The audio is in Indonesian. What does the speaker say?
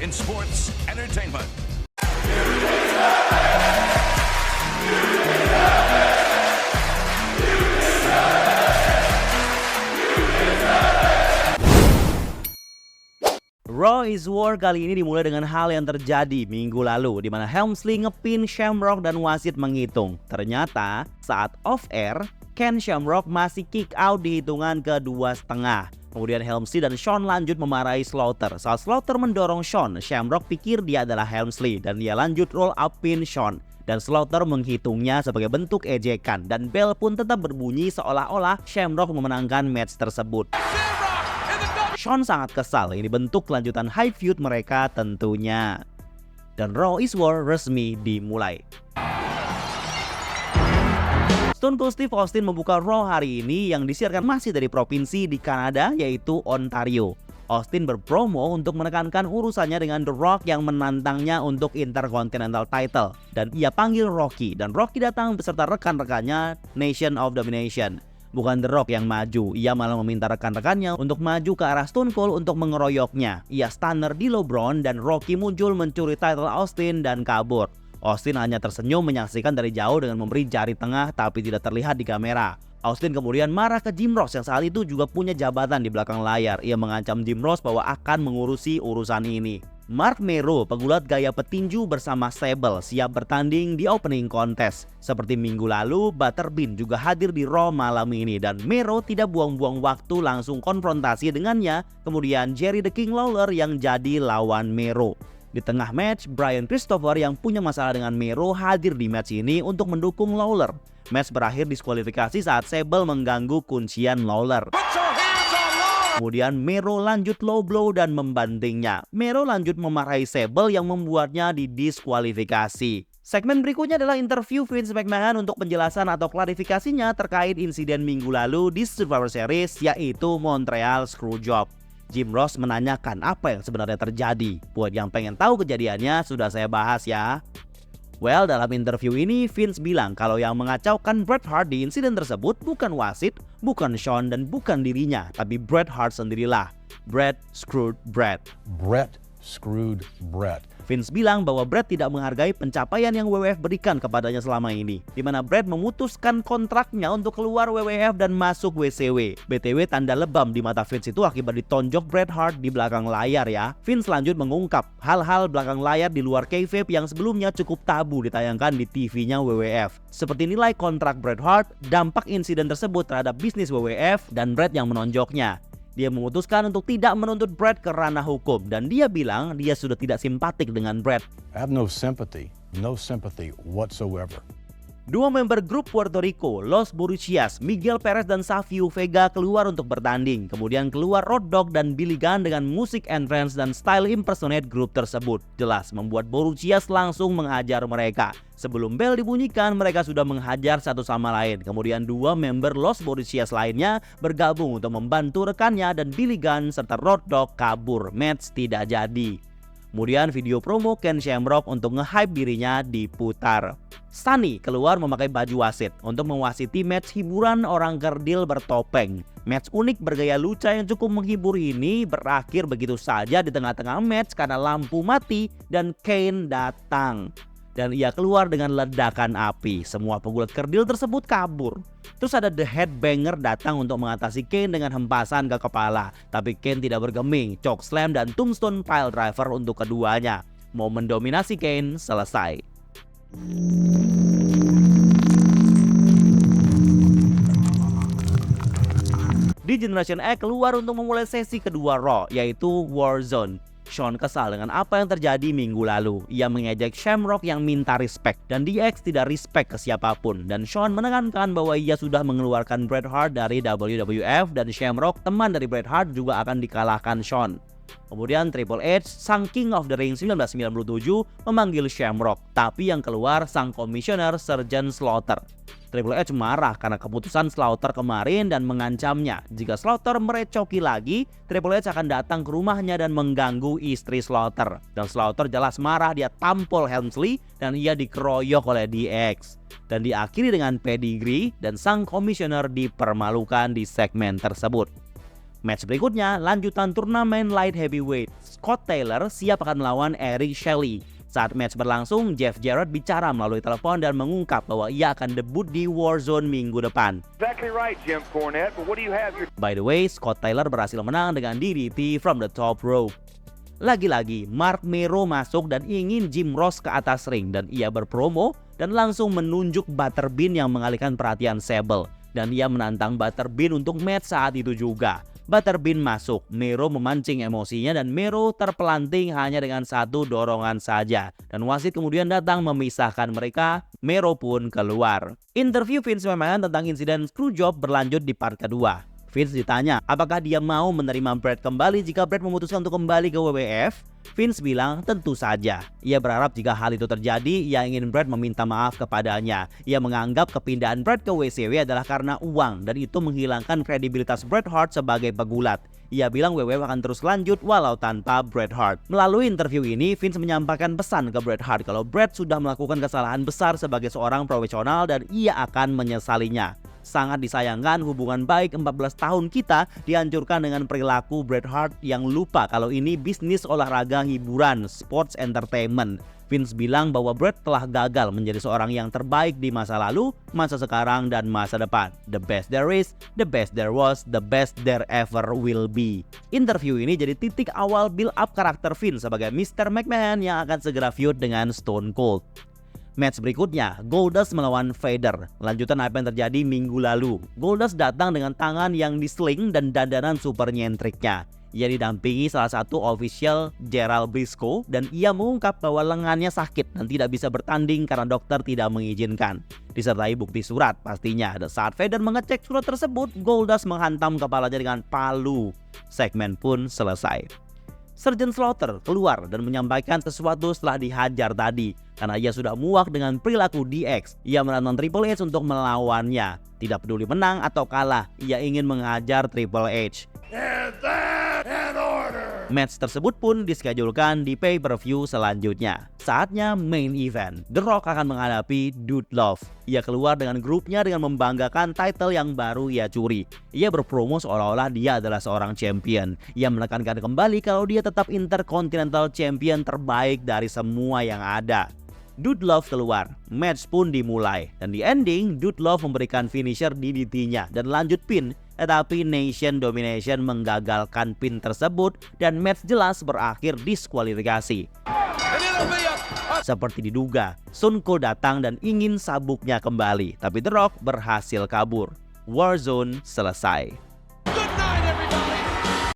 in sports entertainment. Raw is War kali ini dimulai dengan hal yang terjadi minggu lalu di mana Helmsley ngepin Shamrock dan wasit menghitung. Ternyata saat off air, Ken Shamrock masih kick out di hitungan ke-2,5. Kemudian Helmsley dan Shawn lanjut memarahi Slaughter. Saat Slaughter mendorong Shawn, Shamrock pikir dia adalah Helmsley dan dia lanjut roll up pin Shawn. Dan Slaughter menghitungnya sebagai bentuk ejekan dan bell pun tetap berbunyi seolah-olah Shamrock memenangkan match tersebut. Shawn sangat kesal, ini bentuk kelanjutan high feud mereka tentunya. Dan Raw is War resmi dimulai. Stone Cold Steve Austin membuka Raw hari ini yang disiarkan masih dari provinsi di Kanada yaitu Ontario. Austin berpromo untuk menekankan urusannya dengan The Rock yang menantangnya untuk Intercontinental title. Dan ia panggil Rocky dan Rocky datang beserta rekan-rekannya Nation of Domination. Bukan The Rock yang maju, ia malah meminta rekan-rekannya untuk maju ke arah Stone Cold untuk mengeroyoknya. Ia stunner di LeBron dan Rocky muncul mencuri title Austin dan kabur. Austin hanya tersenyum menyaksikan dari jauh dengan memberi jari tengah tapi tidak terlihat di kamera. Austin kemudian marah ke Jim Ross yang saat itu juga punya jabatan di belakang layar. Ia mengancam Jim Ross bahwa akan mengurusi urusan ini. Marc Mero, pegulat gaya petinju bersama Sable, siap bertanding di opening contest. Seperti minggu lalu, Butterbean juga hadir di Raw malam ini dan Mero tidak buang-buang waktu langsung konfrontasi dengannya. Kemudian Jerry the King Lawler yang jadi lawan Mero. Di tengah match, Brian Christopher yang punya masalah dengan Mero hadir di match ini untuk mendukung Lawler. Match berakhir diskualifikasi saat Sable mengganggu kuncian Lawler. Kemudian Mero lanjut low blow dan membantingnya. Mero lanjut memarahi Sable yang membuatnya didiskualifikasi. Segmen berikutnya adalah interview Vince McMahon untuk penjelasan atau klarifikasinya terkait insiden minggu lalu di Survivor Series yaitu Montreal Screwjob. Jim Ross menanyakan apa yang sebenarnya terjadi. Buat yang pengen tahu kejadiannya sudah saya bahas ya. Well, dalam interview ini Vince bilang kalau yang mengacaukan Bret Hart di insiden tersebut bukan wasit, bukan Shawn dan bukan dirinya, tapi Bret Hart sendirilah. Bret screwed Bret. Bret screwed Bret. Vince bilang bahwa Bret tidak menghargai pencapaian yang WWF berikan kepadanya selama ini, di mana Bret memutuskan kontraknya untuk keluar WWF dan masuk WCW. BTW tanda lebam di mata Vince itu akibat ditonjok Bret Hart di belakang layar ya. Vince lanjut mengungkap hal-hal belakang layar di luar kayfabe yang sebelumnya cukup tabu ditayangkan di TV-nya WWF. Seperti nilai kontrak Bret Hart, dampak insiden tersebut terhadap bisnis WWF, dan Bret yang menonjoknya. Dia memutuskan untuk tidak menuntut Bret ke ranah hukum dan dia bilang dia sudah tidak simpatik dengan Bret. I have no sympathy whatsoever. Dua member grup Puerto Rico, Los Borrachos, Miguel Perez dan Savio Vega keluar untuk bertanding. Kemudian keluar Road Dogg dan Billy Gunn dengan musik entrance dan style impersonate grup tersebut. Jelas membuat Borrachos langsung menghajar mereka. Sebelum bel dibunyikan, mereka sudah menghajar satu sama lain. Kemudian dua member Los Borrachos lainnya bergabung untuk membantu rekannya dan Billy Gunn serta Road Dogg kabur. Match tidak jadi. Kemudian video promo Ken Shamrock untuk nge-hype dirinya diputar. Sunny keluar memakai baju wasit untuk mewasiti match hiburan orang kerdil bertopeng. Match unik bergaya luca yang cukup menghibur ini berakhir begitu saja di tengah-tengah match karena lampu mati dan Kane datang. Dan ia keluar dengan ledakan api. Semua pegulat kerdil tersebut kabur. Terus ada The Headbanger datang untuk mengatasi Kane dengan hempasan ke kepala. Tapi Kane tidak bergeming, chokeslam dan tombstone piledriver untuk keduanya. Momen dominasi Kane selesai. Di Generation X keluar untuk memulai sesi kedua Raw, yaitu Warzone. Shawn kesal dengan apa yang terjadi minggu lalu. Ia mengejek Shamrock yang minta respect dan DX tidak respect ke siapapun. Dan Shawn menekankan bahwa ia sudah mengeluarkan Bret Hart dari WWF dan Shamrock, teman dari Bret Hart, juga akan dikalahkan Shawn. Kemudian Triple H, sang King of the Ring 1997, memanggil Shamrock, tapi yang keluar sang komisioner Sergeant Slaughter. Triple H marah karena keputusan Slaughter kemarin dan mengancamnya. Jika Slaughter merecoki lagi, Triple H akan datang ke rumahnya dan mengganggu istri Slaughter. Dan Slaughter jelas marah, dia tampol Helmsley dan ia dikeroyok oleh DX. Dan diakhiri dengan pedigree dan sang komisioner dipermalukan di segmen tersebut. Match berikutnya, lanjutan turnamen light heavyweight. Scott Taylor siap akan melawan Eric Shelley. Saat match berlangsung, Jeff Jarrett bicara melalui telepon dan mengungkap bahwa ia akan debut di Warzone minggu depan. Exactly right, Jim Cornette, but what do you have your... By the way, Scott Taylor berhasil menang dengan DDT from the top rope. Lagi-lagi, Mark Mero masuk dan ingin Jim Ross ke atas ring dan ia berpromo dan langsung menunjuk Butterbean yang mengalihkan perhatian Sable. Dan ia menantang Butterbean untuk match saat itu juga. Butterbean masuk, Mero memancing emosinya dan Mero terpelanting hanya dengan satu dorongan saja. Dan wasit kemudian datang memisahkan mereka, Mero pun keluar. Interview Vince McMahon tentang insiden screwjob berlanjut di part kedua. Vince ditanya apakah dia mau menerima Bret kembali jika Bret memutuskan untuk kembali ke WWF. Vince bilang tentu saja. Ia berharap jika hal itu terjadi, ia ingin Bret meminta maaf kepadanya. Ia menganggap kepindahan Bret ke WCW adalah karena uang dan itu menghilangkan kredibilitas Bret Hart sebagai pegulat. Ia bilang WWF akan terus lanjut walau tanpa Bret Hart. Melalui interview ini, Vince menyampaikan pesan ke Bret Hart kalau Bret sudah melakukan kesalahan besar sebagai seorang profesional dan ia akan menyesalinya. Sangat disayangkan hubungan baik 14 tahun kita dihancurkan dengan perilaku Bret Hart yang lupa kalau ini bisnis olahraga hiburan, sports entertainment. Vince bilang bahwa Bret telah gagal menjadi seorang yang terbaik di masa lalu, masa sekarang, dan masa depan. The best there is, the best there was, the best there ever will be. Interview ini jadi titik awal build up karakter Vince sebagai Mr. McMahon yang akan segera feud dengan Stone Cold. Match berikutnya, Goldust melawan Vader. Lanjutan apa yang terjadi minggu lalu. Goldust datang dengan tangan yang disling dan dandanan super nyentriknya. Ia didampingi salah satu official, Gerald Briscoe, dan ia mengungkap bahwa lengannya sakit dan tidak bisa bertanding karena dokter tidak mengizinkan. Disertai bukti surat pastinya. Dan saat Vader mengecek surat tersebut, Goldust menghantam kepalanya dengan palu. Segmen pun selesai. Sergeant Slaughter keluar dan menyampaikan sesuatu setelah dihajar tadi karena ia sudah muak dengan perilaku DX. Ia menantang Triple H untuk melawannya. Tidak peduli menang atau kalah, ia ingin mengajar Triple H. Match tersebut pun dischedulkan di pay-per-view selanjutnya. Saatnya main event. The Rock akan menghadapi Dude Love. Ia keluar dengan grupnya dengan membanggakan title yang baru ia curi. Ia berpromo seolah-olah dia adalah seorang champion. Ia menekankan kembali kalau dia tetap Intercontinental Champion terbaik dari semua yang ada. Dude Love keluar, match pun dimulai. Dan di ending, Dude Love memberikan finisher DDT-nya dan lanjut pin. Tetapi Nation Domination menggagalkan pin tersebut dan match jelas berakhir diskualifikasi. Seperti diduga, Stone Cold datang dan ingin sabuknya kembali, tapi The Rock berhasil kabur. Warzone selesai.